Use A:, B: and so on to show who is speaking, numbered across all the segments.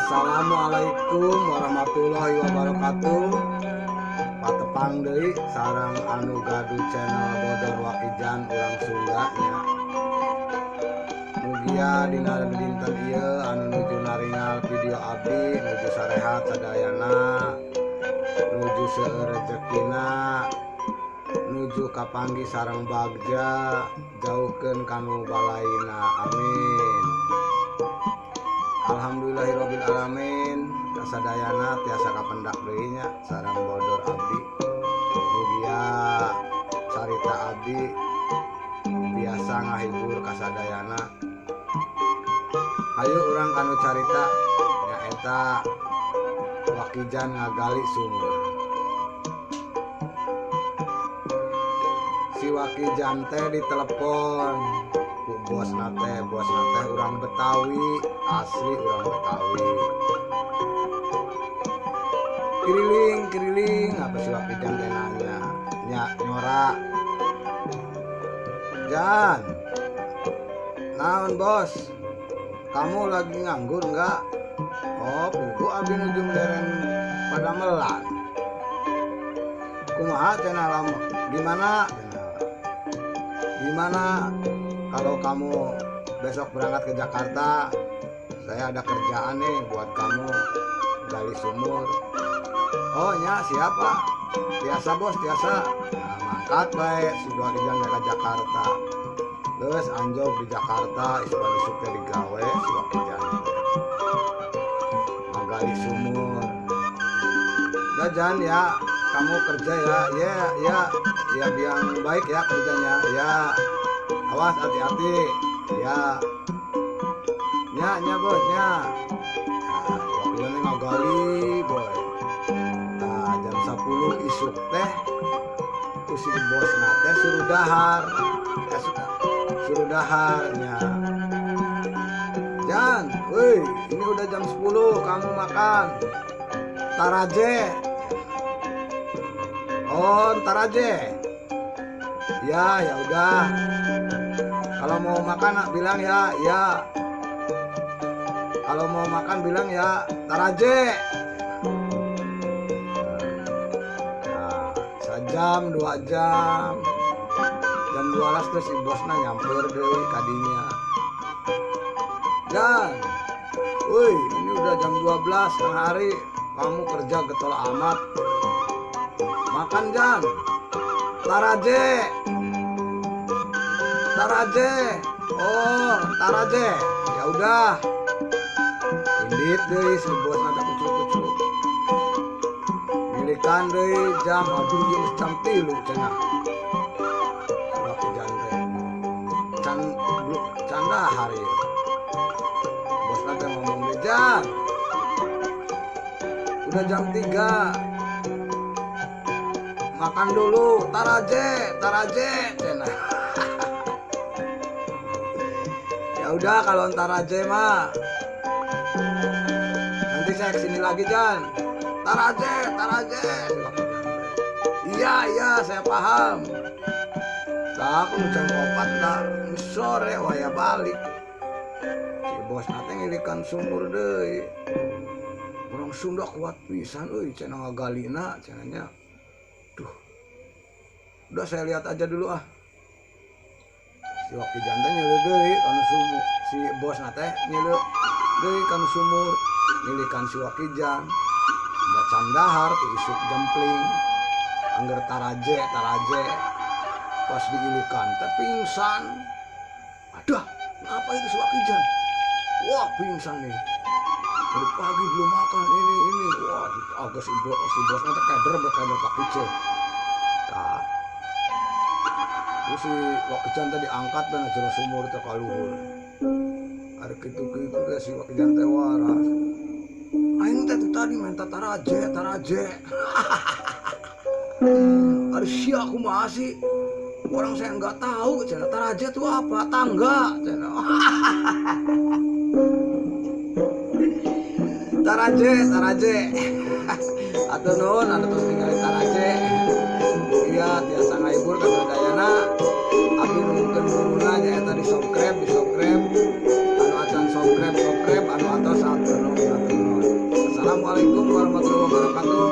A: Assalamualaikum warahmatullahi wabarakatuh. Patepang deui sareng anu gaduh channel Bodor Wakijan urang Sundanya. Mugia dina dinten ieu anu nuju naringal video abdi nuju sarehat sadayana, nuju seueur rezekina, nuju kapanggih sareng bagja, jauhkeun kanu balaina. Amin. Alhamdulillahirabbil alamin. Kasadayana tiasa kapendak deui nya sareng Bodor abdi. Mugia carita abdi biasa ngahibur kasadayana. Hayu urang kanu carita nyaeta Wakijan ngagali sumur. Si Wakijan teh ditelepon ku bosna teh urang Betawi, asli urang Betawi. Kiriling apa si Wakijan teh nanya, nyora. Jan, naon bos? Kamu lagi nganggur enggak? Oh, pugu abdi nuju dereng pada melan. Kumaha cenah lama? Gimana kalau kamu besok berangkat ke Jakarta? Saya ada kerjaan nih buat kamu gali sumur. Oh nya siapa? Biasa bos, biasa. Nah, mangkat bae si Wakijan ke Jakarta. Terus anjog di Jakarta isuk teh digawe si Wakijan. Ngagali sumur. Jan ya, kamu kerja ya. Ya biang baik ya kerjanya. Ya. Awas hati-hati. Ya. Nya bosnya. Nah, Wakijan ngagali boy. Nah, jam 10 isuk teh si bos nate suruh daharnya. Jan, woi, ini udah jam 10, kamu makan. Ntar aja. Oh, ntar aja. Ya udah. Kalau mau makan bilang ya. Kalau mau makan bilang ya, ntar aja. Jam 2 jam. Jam 12 terus si bosna nyamper deui kadinya. Jan, woi ini udah jam 12 tengah hari, kamu kerja getol amat. Makan Jan. Ntar aja. Oh, ntar aja. Ya udah. Indit deui si bosna tak kucuk-kucuk. Milikan deui jam aduh geus jam 3 cenah. Wakijan teh. Canda hari. Bosna teh ngomong Jan. Udah jam 3. Makan dulu, tar aja cenah. Ya udah kalau ntar aja mah. Nanti saya kesini lagi Jan. Tar aja. Iya, saya paham. Nah, aku jam 4 dah sore waya balik. Si bos nate ngilikan sumur deui. Orang Sunda kuat pisan euy cenah ngagalina cenahnya. Duh. Udah saya lihat aja dulu ah. Si Wakijan teh nyeuleut deui kana sumur. Si bos nate nyeuleut deui kana sumur. Ngilikan si Wakijan. Nggak candahar tuh isuk jempling angger taraje pas diilikan teh pingsan. Aduh, apa itu si Wakijan? Wah pingsan nih, dari pagi belum makan ini. Wah agak si bos nanti keder Pak Ice. Nah terus si Wakijan teh diangkat dan jero sumur teh kaluhur. Ada kitu teh si Wakijan teh waras. Aing teh tadi minta taraje. Ada sia aku masih orang saya nggak tahu cenah taraje itu apa, tangga cenah. Taraje. Atuh nuhun anu terus ningali taraje. Iya tiasa ngahibur ka sadayana. Abdi nuhunkeun guruna nyaeta di subscribe. Anu acan subscribe anu atos atur nuhun. Assalamualaikum warahmatullahi wabarakatuh.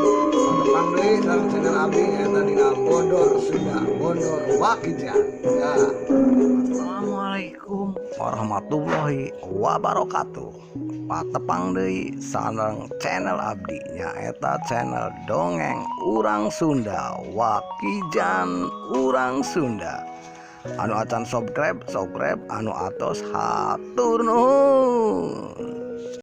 A: Tepang deui sareng channel abdi eta dina Bondor Sunda, Bondor Wakijan. Ya. Assalamualaikum warahmatullahi wabarakatuh. Patepang deui sareng channel abdi nyaeta channel dongeng urang Sunda, Wakijan urang Sunda. Anu acan subscribe anu atos hatur nuhun.